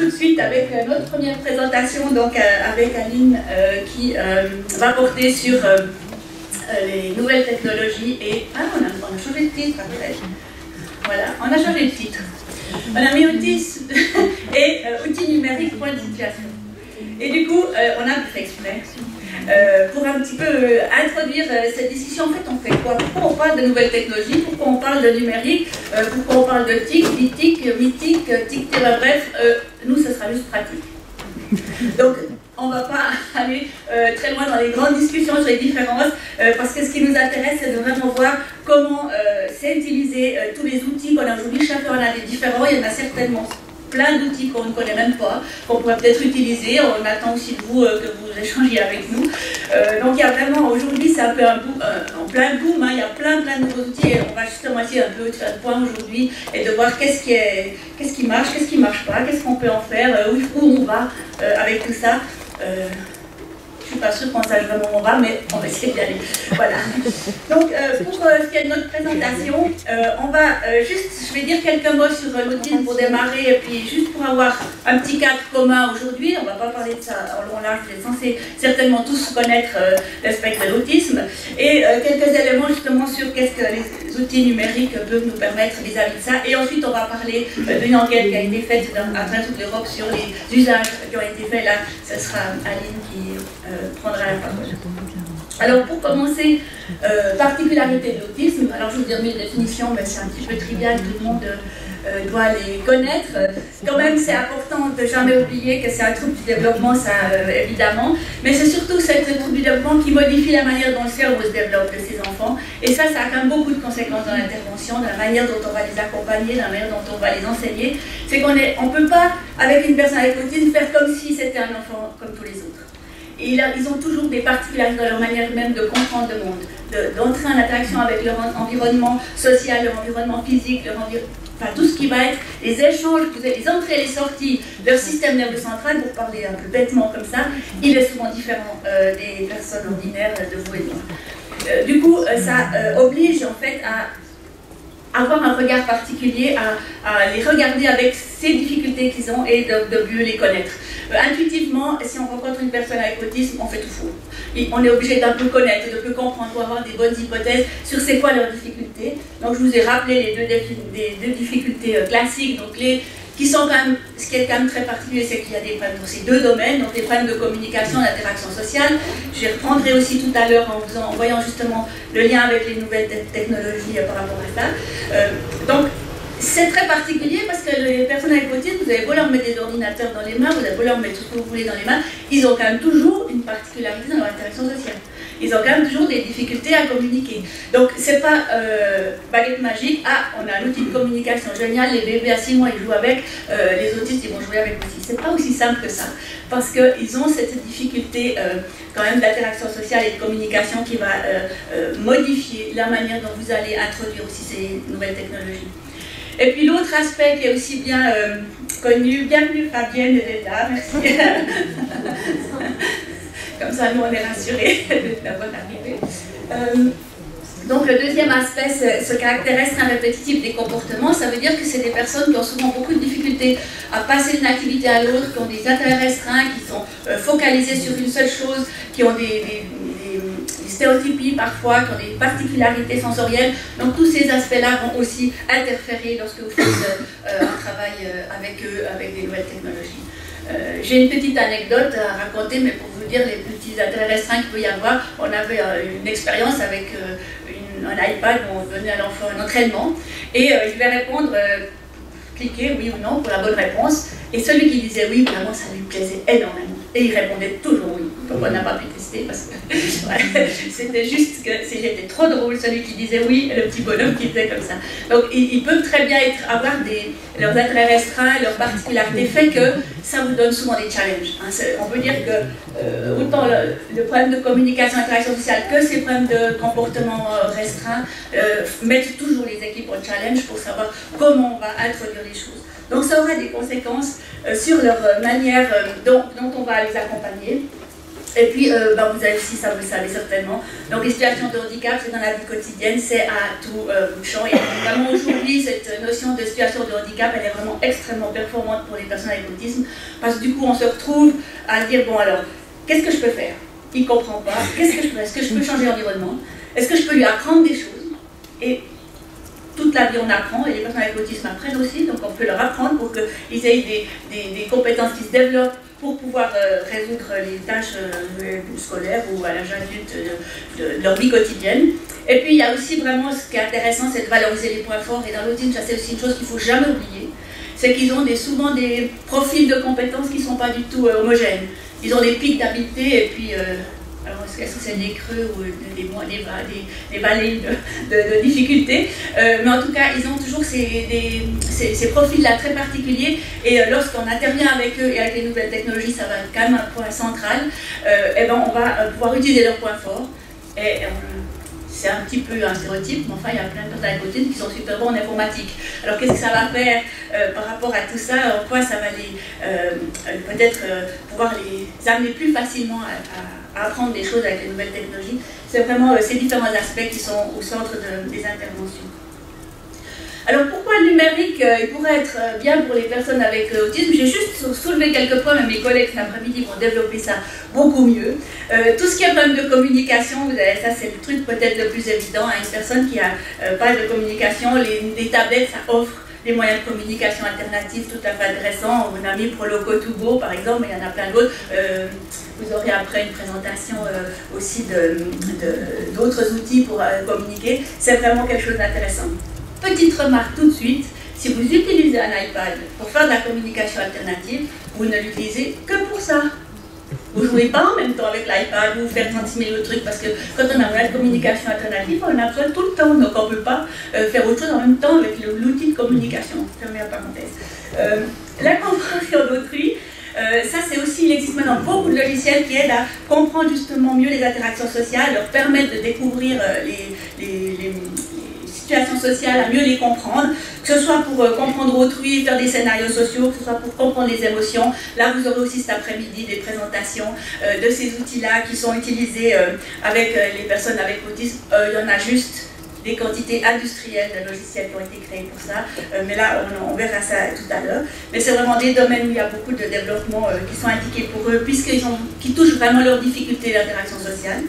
tout de suite avec notre première présentation, donc avec Aline qui va porter sur les nouvelles technologies et... Ah, on a changé de titre après. Voilà, on a changé de titre. On a mis autisme et outils numériques point de situation. Et du coup, on a fait exprès pour un petit peu introduire cette discussion. En fait, on fait quoi? Pourquoi on parle de nouvelles technologies? Pourquoi on parle de numérique? Pourquoi on parle de TIC, mythique, TIC, bref, nous, ce sera juste pratique. Donc, on ne va pas aller très loin dans les grandes discussions sur les différences, parce que ce qui nous intéresse, c'est de vraiment voir comment c'est utilisé tous les outils qu'on a aujourd'hui. Chacun en a des différents, il y en a certainement plein d'outils qu'on ne connaît même pas, qu'on pourrait peut-être utiliser. On attend aussi de vous que vous échangiez avec nous. Donc il y a vraiment, aujourd'hui c'est un peu en plein boom, hein, il y a plein de nouveaux outils et on va justement essayer un peu de faire le point aujourd'hui et de voir qu'est-ce qui marche, qu'est-ce qui ne marche pas, qu'est-ce qu'on peut en faire, où on va avec tout ça. Je ne suis pas sûre qu'on sache vraiment où on va, mais on va essayer d'y aller. Voilà. Donc, pour ce qui est de notre présentation, on va juste, je vais dire quelques mots sur l'autisme pour démarrer, et puis juste pour avoir un petit cadre commun aujourd'hui, on ne va pas parler de ça en long large, vous êtes censés certainement tous connaître le spectre de l'autisme, et quelques éléments justement sur qu'est-ce que les outils numériques peuvent nous permettre vis-à-vis de ça, et ensuite on va parler d'une enquête qui a été faite à travers toute l'Europe sur les usages qui ont été faits. Là, ce sera Aline qui prendra la parole. Alors pour commencer, particularité de l'autisme, alors je vous donne une définition, mais c'est un petit peu trivial, tout le monde doit les connaître. Quand même, c'est important de jamais oublier que c'est un trouble du développement, ça évidemment, mais c'est surtout ce trouble du développement qui modifie la manière dont le cerveau se développe de ces enfants, et ça a quand même beaucoup de conséquences dans l'intervention, dans la manière dont on va les accompagner, dans la manière dont on va les enseigner. C'est qu'on ne peut pas, avec une personne avec autisme, faire comme si c'était un enfant comme tous les autres. Et ils ont toujours des particularités dans leur manière même de comprendre le monde, d'entrer en interaction avec leur environnement social, leur environnement physique, enfin tout ce qui va être les échanges, les entrées et les sorties, leur système nerveux central, pour parler un peu bêtement comme ça, il est souvent différent des personnes ordinaires de vous et moi. Du coup, ça oblige en fait à avoir un regard particulier, à les regarder avec ces difficultés qu'ils ont et de mieux les connaître. Intuitivement, si on rencontre une personne avec autisme, on fait tout faux. Et on est obligé d'un peu connaître, de peu comprendre, pour avoir des bonnes hypothèses sur c'est quoi leurs difficultés. Donc je vous ai rappelé les deux difficultés classiques, donc qui sont quand même, ce qui est quand même très particulier, c'est qu'il y a des problèmes dans ces deux domaines, donc des problèmes de communication, d'interaction sociale. Je les reprendrai aussi tout à l'heure en voyant justement le lien avec les nouvelles technologies par rapport à ça. Donc, c'est très particulier parce que les personnes avec autisme, vous avez beau leur mettre des ordinateurs dans les mains, vous avez beau leur mettre tout ce que vous voulez dans les mains, ils ont quand même toujours une particularité dans leur interaction sociale. Ils ont quand même toujours des difficultés à communiquer. Donc, c'est pas baguette magique, ah, on a un outil de communication génial, les bébés à 6 mois, ils jouent avec, les autistes, ils vont jouer avec aussi. C'est pas aussi simple que ça, parce qu'ils ont cette difficulté quand même d'interaction sociale et de communication qui va modifier la manière dont vous allez introduire aussi ces nouvelles technologies. Et puis l'autre aspect qui est aussi bien connu, bienvenue Fabienne d'être là, merci. Comme ça, nous, on est rassurés de la bonne arrivée. Donc, le deuxième aspect, ce caractère restreint répétitif des comportements, ça veut dire que c'est des personnes qui ont souvent beaucoup de difficultés à passer d'une activité à l'autre, qui ont des intérêts restreints, qui sont focalisés sur une seule chose, qui ont des stéréotypies parfois, qui ont des particularités sensorielles. Donc, tous ces aspects-là vont aussi interférer lorsque vous faites un travail avec eux, avec des nouvelles technologies. J'ai une petite anecdote à raconter, mais pour vous dire les petits intérêts restreints qu'il peut y avoir, on avait une expérience avec un iPad où on donnait à l'enfant un entraînement et il devait répondre, cliquer oui ou non pour la bonne réponse, et celui qui disait oui, vraiment ça lui plaisait énormément. Et il répondait toujours oui. Donc on n'a pas pu tester parce que ouais, c'était juste que c'était trop drôle, celui qui disait oui et le petit bonhomme qui était comme ça. Donc ils peuvent très bien avoir leurs intérêts restreints, leurs particularités, fait que ça vous donne souvent des challenges. Hein. On peut dire que autant le problème de communication, interaction sociale que ces problèmes de comportement restreint mettent toujours les équipes en challenge pour savoir comment on va introduire les choses. Donc ça aura des conséquences sur leur manière dont on va les accompagner. Et puis, vous avez aussi, ça vous le savez certainement, donc les situations de handicap, c'est dans la vie quotidienne, c'est à tout bout de champ. Et vraiment aujourd'hui, cette notion de situation de handicap, elle est vraiment extrêmement performante pour les personnes avec autisme, parce que du coup, on se retrouve à dire, bon alors, qu'est-ce que je peux faire? Il ne comprend pas, qu'est-ce que je peux faire? Est-ce que je peux changer l'environnement? Est-ce que je peux lui apprendre des choses? Et toute la vie, on apprend, et les personnes avec autisme apprennent aussi, donc on peut leur apprendre pour qu'ils aient des compétences qui se développent pour pouvoir résoudre les tâches scolaires ou à l'âge adulte de leur vie quotidienne. Et puis il y a aussi vraiment, ce qui est intéressant, c'est de valoriser les points forts, et dans l'autisme, ça c'est aussi une chose qu'il ne faut jamais oublier, c'est qu'ils ont souvent des profils de compétences qui ne sont pas du tout homogènes. Ils ont des pics d'habileté, et puis alors est-ce que c'est des creux ou des vallées de difficultés, mais en tout cas ils ont toujours ces profils-là très particuliers, et lorsqu'on intervient avec eux et avec les nouvelles technologies, ça va être quand même un point central, et ben on va pouvoir utiliser leurs points forts, et c'est un petit peu un stéréotype, mais enfin il y a plein de personnes avec autisme qui sont super bons en informatique. Alors qu'est-ce que ça va faire par rapport à tout ça? En quoi ça va peut-être pouvoir les amener plus facilement à apprendre des choses avec les nouvelles technologies? C'est vraiment ces différents aspects qui sont au centre des interventions. Alors pourquoi le numérique il pourrait être bien pour les personnes avec autisme? J'ai juste soulevé quelques points, mais mes collègues cet après-midi vont développer ça beaucoup mieux. Tout ce qui est problème de communication, vous avez, ça c'est le truc peut-être le plus évident, à une personne qui n'a pas de communication, les tablettes ça offre des moyens de communication alternatifs tout à fait intéressants. On a mis Proloco2Go par exemple, mais il y en a plein d'autres. Vous aurez après une présentation aussi d'autres outils pour communiquer. C'est vraiment quelque chose d'intéressant. Petite remarque tout de suite, si vous utilisez un iPad pour faire de la communication alternative, vous ne l'utilisez que pour ça. Vous ne jouez pas en même temps avec l'iPad, vous faites 36 000 autres trucs, parce que quand on a besoin de communication alternative, on a besoin tout le temps, donc on ne peut pas faire autre chose en même temps avec l'outil de communication. Fermez la parenthèse. La compréhension d'autrui, ça c'est aussi, il existe maintenant beaucoup de logiciels qui aident à comprendre justement mieux les interactions sociales, leur permettre de découvrir les situations sociales, à mieux les comprendre, que ce soit pour comprendre autrui, faire des scénarios sociaux, que ce soit pour comprendre les émotions. Là, vous aurez aussi cet après-midi des présentations de ces outils-là qui sont utilisés avec les personnes avec autisme. Il y en a juste des quantités industrielles de logiciels qui ont été créés pour ça, mais là, on verra ça tout à l'heure. Mais c'est vraiment des domaines où il y a beaucoup de développement qui sont indiqués pour eux, qui touchent vraiment leurs difficultés d'interaction sociale.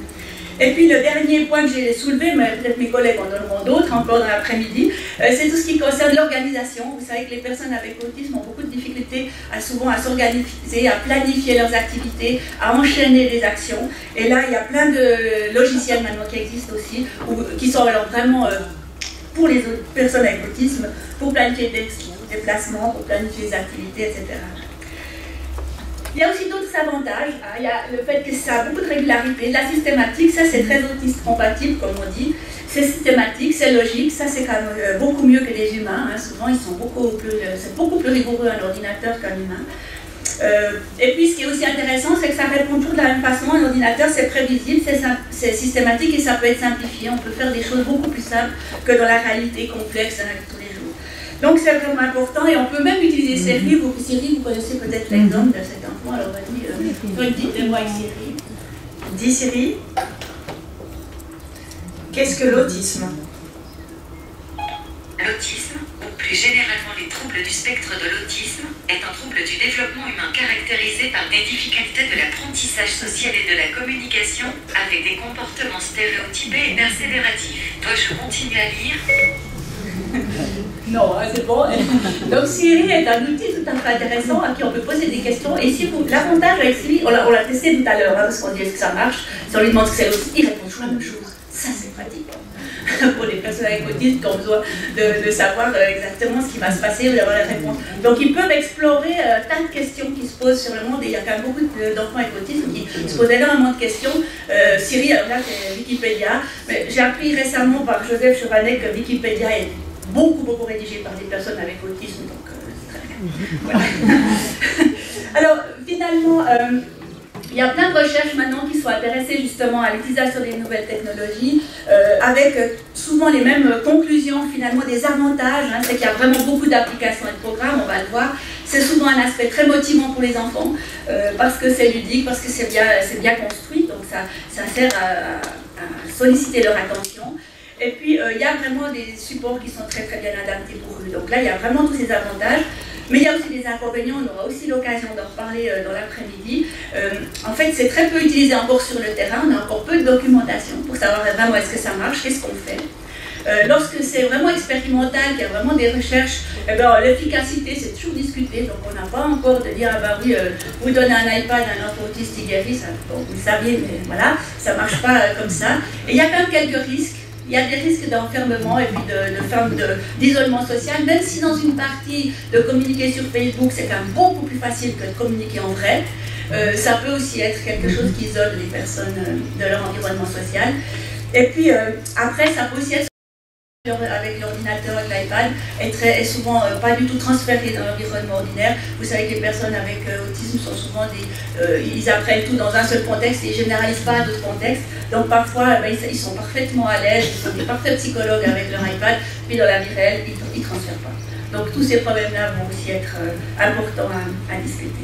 Et puis le dernier point que j'ai soulevé, mais peut-être mes collègues en donneront d'autres encore dans l'après-midi, c'est tout ce qui concerne l'organisation. Vous savez que les personnes avec autisme ont beaucoup de difficultés souvent à s'organiser, à planifier leurs activités, à enchaîner des actions. Et là, il y a plein de logiciels maintenant qui existent aussi, qui sont alors vraiment pour les autres personnes avec autisme, pour planifier des déplacements, pour planifier des activités, etc. Il y a aussi d'autres avantages. Il y a le fait que ça a beaucoup de régularité, de la systématique, ça c'est très autiste compatible comme on dit. C'est systématique, c'est logique, ça c'est quand même beaucoup mieux que des humains. Souvent ils sont c'est beaucoup plus rigoureux un ordinateur qu'un humain. Et puis ce qui est aussi intéressant, c'est que ça répond toujours de la même façon. Un ordinateur c'est prévisible, c'est systématique et ça peut être simplifié. On peut faire des choses beaucoup plus simples que dans la réalité complexe de tous les jours. Donc c'est vraiment important et on peut même utiliser Siri. Siri, vous connaissez peut-être l'exemple de cet enfant. Alors vas-y, dites-moi Siri. Dis Siri, qu'est-ce que l'autisme? L'autisme, ou plus généralement les troubles du spectre de l'autisme, est un trouble du développement humain caractérisé par des difficultés de l'apprentissage social et de la communication, avec des comportements stéréotypés et persévératifs. Dois-je continuer à lire? Non, c'est bon. Donc Siri est un outil tout à fait intéressant à qui on peut poser des questions. Et si l'avantage avec Siri, on l'a testé tout à l'heure, parce qu'on dit est-ce que ça marche, si on lui demande ce que c'est l'autisme, il répond toujours la même chose. Ça c'est pratique. Pour les personnes avec autisme qui ont besoin de savoir exactement ce qui va se passer ou d'avoir la réponse. Donc ils peuvent explorer tas de questions qui se posent sur le monde et il y a quand même beaucoup d'enfants avec autisme qui se posent énormément de questions. Siri, alors là c'est Wikipédia, mais j'ai appris récemment par Joseph Chovanec que Wikipédia est beaucoup rédigé par des personnes avec autisme, donc c'est très bien. Voilà. Alors finalement, il y a plein de recherches maintenant qui sont intéressées justement à l'utilisation des nouvelles technologies, avec souvent les mêmes conclusions finalement des avantages, c'est qu'il y a vraiment beaucoup d'applications et de programmes, on va le voir. C'est souvent un aspect très motivant pour les enfants, parce que c'est ludique, parce que c'est bien construit, donc ça sert à solliciter leur attention. Et puis, il y a vraiment des supports qui sont très très bien adaptés pour eux. Donc là, il y a vraiment tous ces avantages. Mais il y a aussi des inconvénients, on aura aussi l'occasion d'en reparler dans l'après-midi. En fait, c'est très peu utilisé encore sur le terrain, on a encore peu de documentation pour savoir vraiment est-ce que ça marche, qu'est-ce qu'on fait. Lorsque c'est vraiment expérimental, qu'il y a vraiment des recherches, l'efficacité c'est toujours discuté, donc on n'a pas encore de dire, ah bah oui, vous donnez un iPad à un enfant autiste, il guérit, ça, bon, vous le saviez, mais voilà, ça ne marche pas comme ça. Et il y a quand même quelques risques. Il y a des risques d'enfermement et puis d'isolement social, même si dans une partie de communiquer sur Facebook, c'est quand même beaucoup plus facile que de communiquer en vrai. Ça peut aussi être quelque chose qui isole les personnes de leur environnement social. Et puis après, ça peut aussi être avec l'ordinateur, avec l'iPad, est souvent pas du tout transféré dans l'environnement ordinaire. Vous savez que les personnes avec autisme sont souvent ils apprennent tout dans un seul contexte et ils ne généralisent pas à d'autres contextes. Donc parfois, ils sont parfaitement à l'aise, ils sont des parfaits psychologues avec leur iPad, puis dans la vie réelle, ils ne transfèrent pas. Donc tous ces problèmes-là vont aussi être importants à discuter.